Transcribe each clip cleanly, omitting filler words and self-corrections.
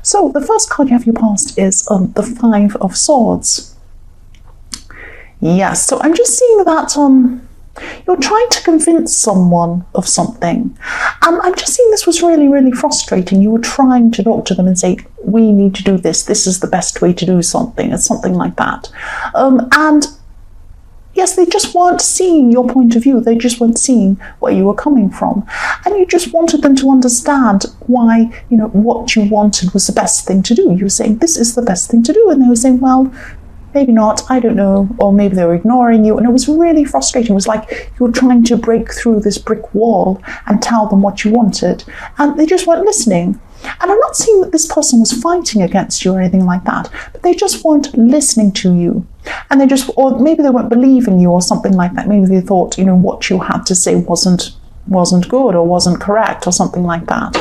So the first card you have your past is the Five of Swords. Yes, so I'm just seeing that you're trying to convince someone of something. And I'm just seeing this was really, really frustrating. You were trying to talk to them and say, we need to do this. This is the best way to do something. It's something like that. And yes, they just weren't seeing your point of view. They just weren't seeing where you were coming from. And you just wanted them to understand why, what you wanted was the best thing to do. You were saying, this is the best thing to do. And they were saying, well, maybe not, I don't know, or maybe they were ignoring you, and it was really frustrating. It was like you were trying to break through this brick wall and tell them what you wanted, and they just weren't listening. And I'm not saying that this person was fighting against you or anything like that, but they just weren't listening to you. And or maybe they weren't believing you or something like that. Maybe they thought, what you had to say wasn't good or wasn't correct or something like that.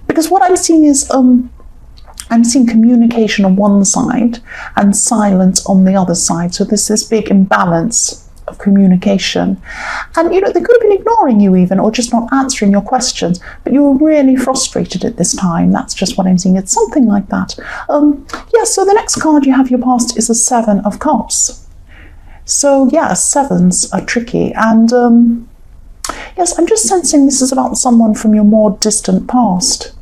Because what I'm seeing is, I'm seeing communication on one side and silence on the other side. So there's this big imbalance of communication. And, they could have been ignoring you even, or just not answering your questions, but you were really frustrated at this time. That's just what I'm seeing. It's something like that. So the next card you have your past is a Seven of Cups. So, yeah, sevens are tricky. And, yes, I'm just sensing this is about someone from your more distant past.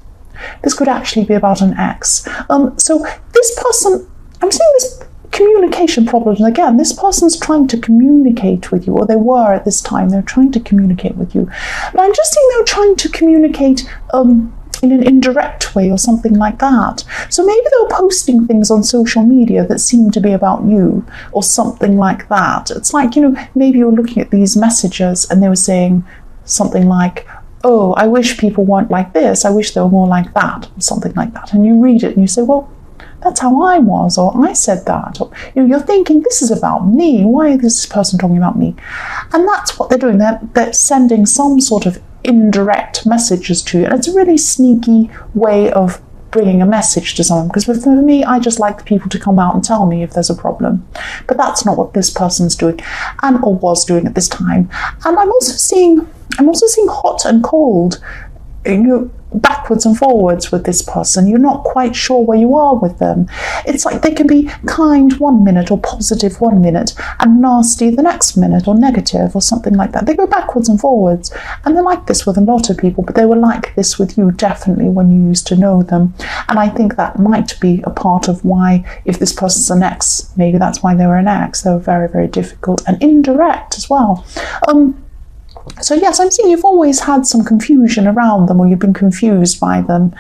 This could actually be about an ex. So this person, I'm seeing this communication problem again. This person's trying to communicate with you, or they were at this time. They're trying to communicate with you. But I'm just seeing they're trying to communicate in an indirect way or something like that. So maybe they were posting things on social media that seemed to be about you or something like that. It's like, maybe you're looking at these messages and they were saying something like, oh, I wish people weren't like this, I wish they were more like that, or something like that. And you read it and you say, well, that's how I was, or I said that. Or, you're thinking, this is about me. Why is this person talking about me? And that's what they're doing. They're sending some sort of indirect messages to you. And it's a really sneaky way of bringing a message to someone. Because for me, I just like people to come out and tell me if there's a problem. But that's not what this person's doing, or was doing at this time. And I'm also seeing hot and cold, backwards and forwards with this person. You're not quite sure where you are with them. It's like they can be kind 1 minute or positive 1 minute and nasty the next minute, or negative or something like that. They go backwards and forwards, and they're like this with a lot of people, but they were like this with you definitely when you used to know them. And I think that might be a part of why, if this person's an ex, maybe that's why they were an ex. They were very, very difficult and indirect as well. So yes, I'm seeing you've always had some confusion around them, or you've been confused by them.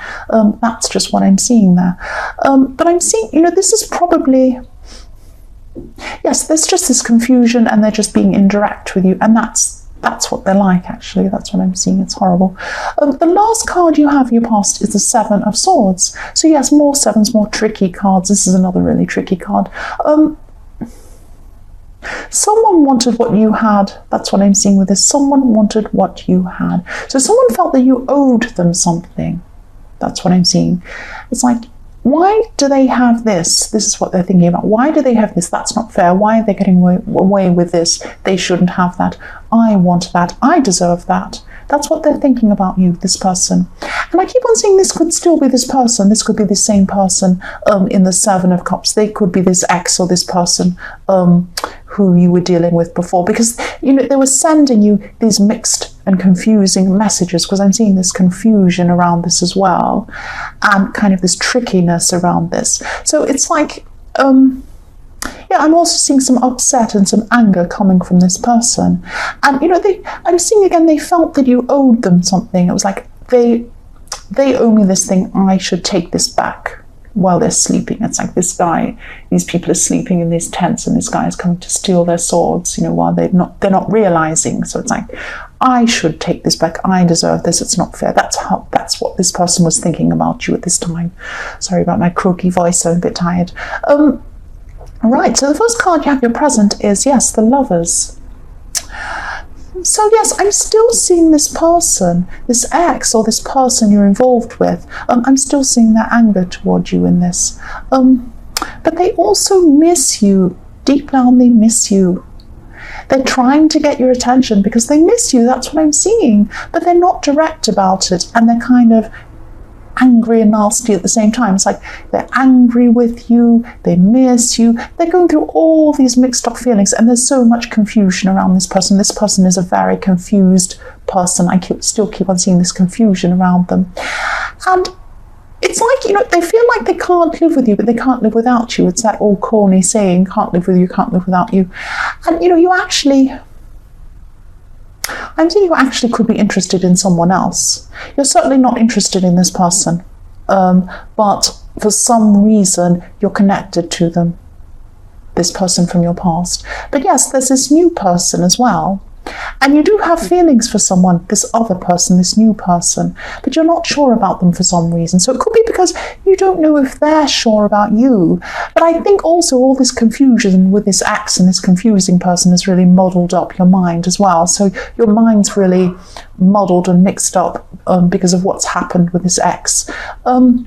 That's just what I'm seeing there. But I'm seeing, this is probably, yes, there's just this confusion and they're just being indirect with you. And that's what they're like, actually. That's what I'm seeing. It's horrible. The last card you have your past is the Seven of Swords. So yes, more sevens, more tricky cards. This is another really tricky card. Someone wanted what you had. That's what I'm seeing with this. Someone wanted what you had. So someone felt that you owed them something. That's what I'm seeing. It's like, why do they have this? This is what they're thinking about. Why do they have this? That's not fair. Why are they getting away with this? They shouldn't have that. I want that. I deserve that. That's what they're thinking about you, this person. And I keep on saying this could still be this person. This could be the same person in the Seven of Cups. They could be this ex or this person who you were dealing with before. Because, they were sending you these mixed and confusing messages, because I'm seeing this confusion around this as well. And kind of this trickiness around this. So it's like, I'm also seeing some upset and some anger coming from this person. And, I'm seeing again, they felt that you owed them something. It was like, they owe me this thing, I should take this back while they're sleeping. It's like these people are sleeping in these tents, and this guy is coming to steal their swords, while they're not realizing. So it's like, I should take this back. I deserve this. It's not fair. That's what this person was thinking about you at this time. Sorry about my croaky voice. I'm a bit tired. Right, so the first card you have your present is, yes, the Lovers. So yes, I'm still seeing this person, this ex or this person you're involved with. I'm still seeing their anger toward you in this. But they also miss you. Deep down, they miss you. They're trying to get your attention because they miss you. That's what I'm seeing. But they're not direct about it. And they're kind of angry and nasty at the same time. It's like they're angry with you, they miss you, they're going through all these mixed up feelings, and there's so much confusion around this person. This person is a very confused person. I still keep on seeing this confusion around them. And it's like, they feel like they can't live with you, but they can't live without you. It's that old corny saying, can't live with you, can't live without you. And, I'm saying you actually could be interested in someone else. You're certainly not interested in this person, but for some reason you're connected to them, this person from your past. But yes, there's this new person as well. And you do have feelings for someone, this other person, this new person, but you're not sure about them for some reason. So it could be because you don't know if they're sure about you. But I think also all this confusion with this ex and this confusing person has really muddled up your mind as well. So your mind's really muddled and mixed up because of what's happened with this ex. So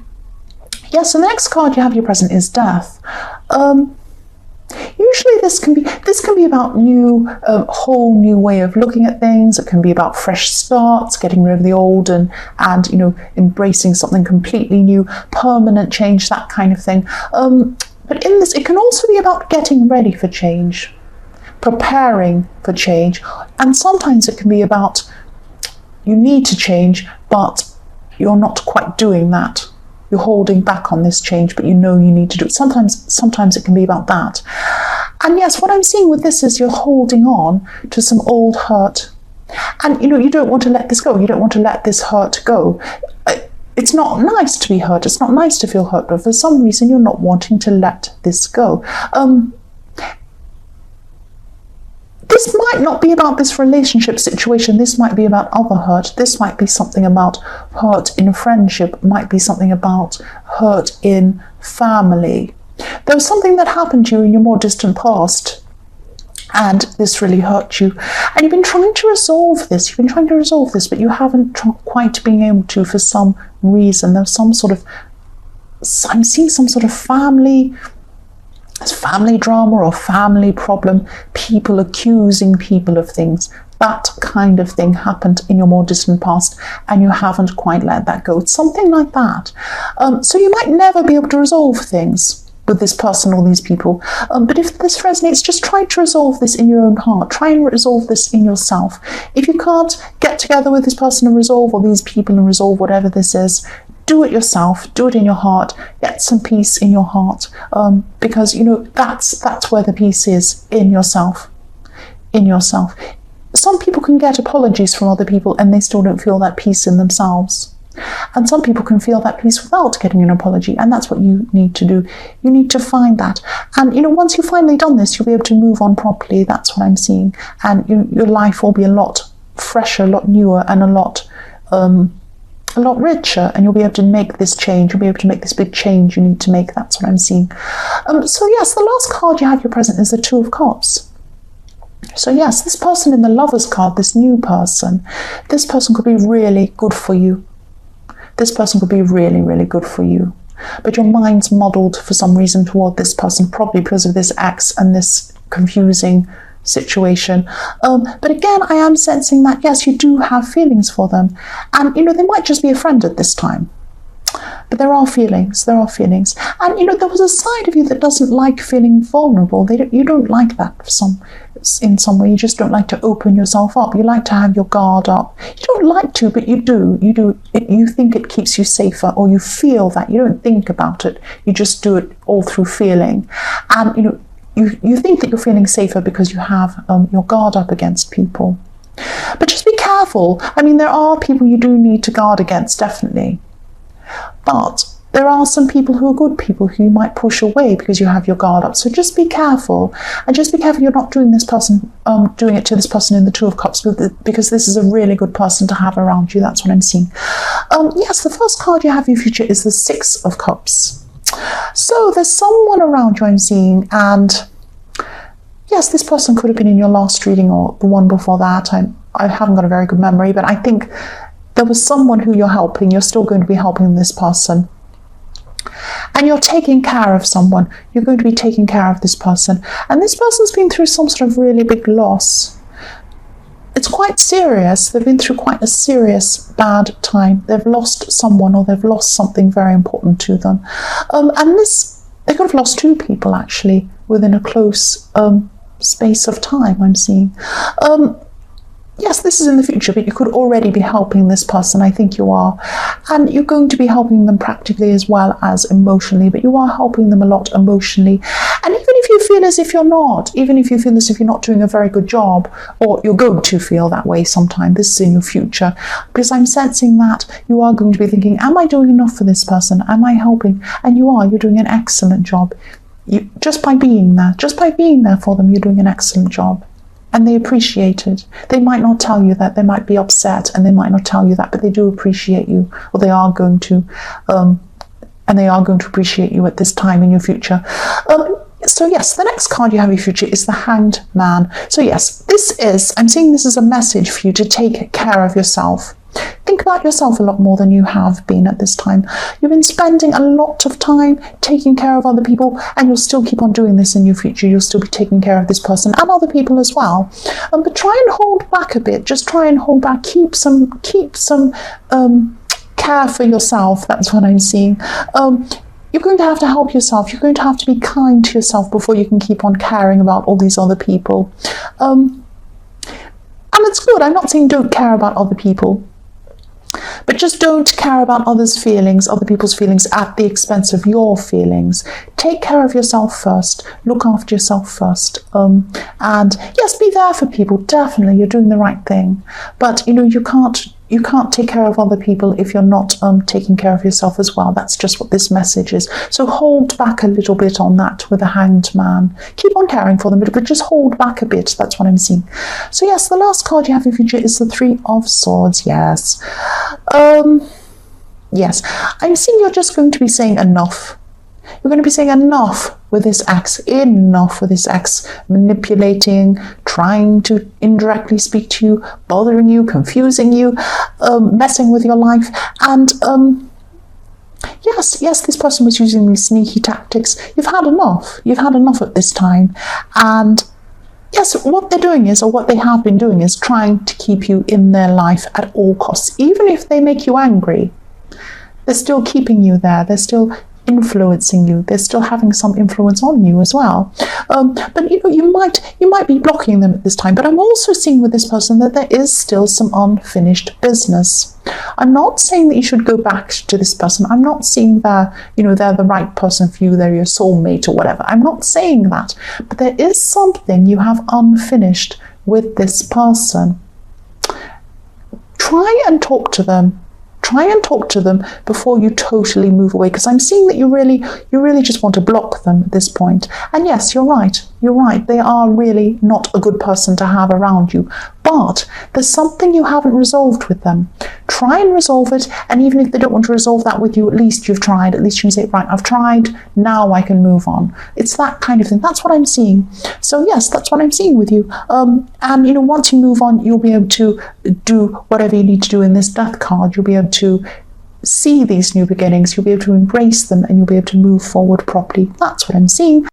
the next card you have your present is death. Usually this can be about whole new way of looking at things. It can be about fresh starts, getting rid of the old and embracing something completely new, permanent change, that kind of thing. But in this, it can also be about getting ready for change, preparing for change. And sometimes it can be about you need to change, but you're not quite doing that. You're holding back on this change, but you know you need to do it. Sometimes it can be about that. And yes, what I'm seeing with this is you're holding on to some old hurt. And you don't want to let this go. You don't want to let this hurt go. It's not nice to be hurt. It's not nice to feel hurt, but for some reason you're not wanting to let this go. This might not be about this relationship situation. This might be about other hurt. This might be something about hurt in friendship. It might be something about hurt in family. There was something that happened to you in your more distant past, and this really hurt you. And you've been trying to resolve this. But you haven't quite been able to for some reason. There's I'm seeing some sort of family drama or family problem, people accusing people of things. That kind of thing happened in your more distant past and you haven't quite let that go. It's something like that. So you might never be able to resolve things with this person or these people. But if this resonates, just try to resolve this in your own heart. Try and resolve this in yourself. If you can't get together with this person and resolve, or these people and resolve whatever this is, do it yourself, do it in your heart, get some peace in your heart, because that's where the peace is, in yourself. Some people can get apologies from other people and they still don't feel that peace in themselves. And some people can feel that peace without getting an apology, and that's what you need to do. You need to find that. And once you've finally done this, you'll be able to move on properly. That's what I'm seeing. And your life will be a lot fresher, a lot newer, and a lot richer, and you'll be able to make this change. You'll be able to make this big change you need to make. That's what I'm seeing. So yes, the last card you have your present is the Two of Cups. So yes, this person in the Lovers card, this new person, this person could be really good for you. This person could be really, really good for you. But your mind's muddled for some reason toward this person, probably because of this ex and this confusing situation. But again, I am sensing that yes, you do have feelings for them, and they might just be a friend at this time, but there are feelings. And there was a side of you that doesn't like feeling vulnerable. You don't like that in some way. You just don't like to open yourself up. You like to have your guard up. You don't like to, but you do. You think it keeps you safer, or you feel that. You don't think about it. You just do it all through feeling, and you think that you're feeling safer because you have your guard up against people. But just be careful. There are people you do need to guard against, definitely. But there are some people who are good people who you might push away because you have your guard up. So just be careful. And just be careful you're not doing it to this person in the Two of Cups, because this is a really good person to have around you. That's what I'm seeing. Yes, the first card you have in your future is the Six of Cups. So there's someone around you I'm seeing, and yes, this person could have been in your last reading or the one before that. I haven't got a very good memory, but I think there was someone who you're helping. You're still going to be helping this person. And you're taking care of someone. You're going to be taking care of this person. And this person's been through some sort of really big loss. it's quite serious. They've been through quite a serious bad time. They've lost someone, or they've lost something very important to them. And this, they could have lost two people actually within a close space of time, I'm seeing. Yes, this is in the future, but you could already be helping this person. I think you are. And you're going to be helping them practically as well as emotionally, but you are helping them a lot emotionally. And even if you feel as if you're not, even if you feel as if you're not doing a very good job, or you're going to feel that way sometime, this is in your future, because I'm sensing that you are going to be thinking, am I doing enough for this person? Am I helping? And you are. You're doing an excellent job. Just by being there for them, you're doing an excellent job. And they appreciate it. They might not tell you that. They might be upset and they might not tell you that, but they do appreciate you, or they are going to, and they are going to appreciate you at this time in your future. So yes, the next card you have in your future is the Hanged Man. So yes, I'm seeing this as a message for you to take care of yourself. Think about yourself a lot more than you have been at this time. You've been spending a lot of time taking care of other people, and you'll still keep on doing this in your future. You'll still be taking care of this person and other people as well. But try and hold back a bit. Just try and hold back. Keep some care for yourself. That's what I'm seeing. You're going to have to help yourself. You're going to have to be kind to yourself before you can keep on caring about all these other people. And it's good. I'm not saying don't care about other people, but just don't care about other people's feelings at the expense of your feelings. Take care of yourself first. Look after yourself first. And yes, be there for people. Definitely, you're doing the right thing. But you can't take care of other people if you're not taking care of yourself as well. That's just what this message is. So hold back a little bit on that with the Hanged Man. Keep on caring for them, but just hold back a bit. That's what I'm seeing. So yes, the last card you have in future is the Three of Swords. Yes. Yes. I'm seeing you're just going to be saying enough. You're going to be saying enough with this ex, manipulating, trying to indirectly speak to you, bothering you, confusing you, messing with your life. And yes, this person was using these sneaky tactics. You've had enough. You've had enough at this time. And yes, what they're doing is, or what they have been doing is trying to keep you in their life at all costs. Even if they make you angry, they're still keeping you there. They're still influencing you. They're still having some influence on you as well. But you might be blocking them at this time. But I'm also seeing with this person that there is still some unfinished business. I'm not saying that you should go back to this person. I'm not saying that they're the right person for you, they're your soulmate or whatever. I'm not saying that. But there is something you have unfinished with this person. Try and talk to them. Try and talk to them before you totally move away, because I'm seeing that you really just want to block them at this point. And yes, you're right. They are really not a good person to have around you. But there's something you haven't resolved with them. Try and resolve it. And even if they don't want to resolve that with you, at least you've tried. At least you can say, right, I've tried. Now I can move on. It's that kind of thing. That's what I'm seeing. So yes, that's what I'm seeing with you. And once you move on, you'll be able to do whatever you need to do in this death card. You'll be able to see these new beginnings. You'll be able to embrace them, and you'll be able to move forward properly. That's what I'm seeing.